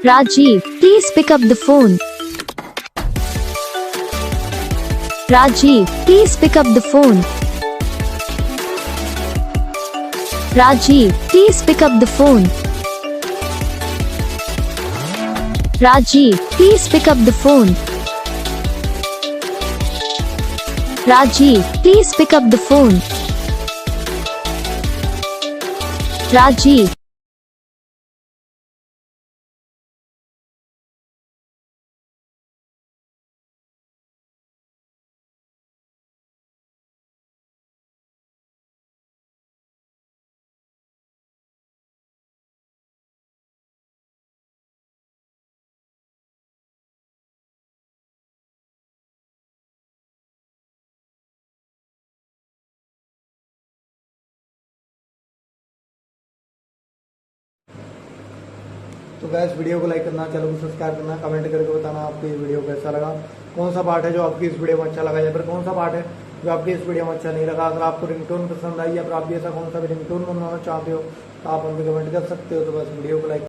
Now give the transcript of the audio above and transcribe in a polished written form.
Rajiv, please pick up the phone. Rajiv, please pick up the phone. Rajiv, please pick up the phone. Rajiv, please pick up the phone. Rajiv, please pick up the phone. Rajiv. तो gas video को like करना, channel को subscribe करना, comment करके बताना आपको ये video कैसा लगा, कौन सा पार्ट है जो आपकी इस वीडियो में अच्छा लगा या फिर कौन सा पार्ट है जो आपकी इस वीडियो में अच्छा नहीं लगा। अगर आपको रिंगटोन पसंद आई या फिर आप भी ऐसा कौन सा भी रिंगटोन बनवाना चाहते हो तो आप हमको कमेंट कर सकते हो। तो बस वीडियो को लाइक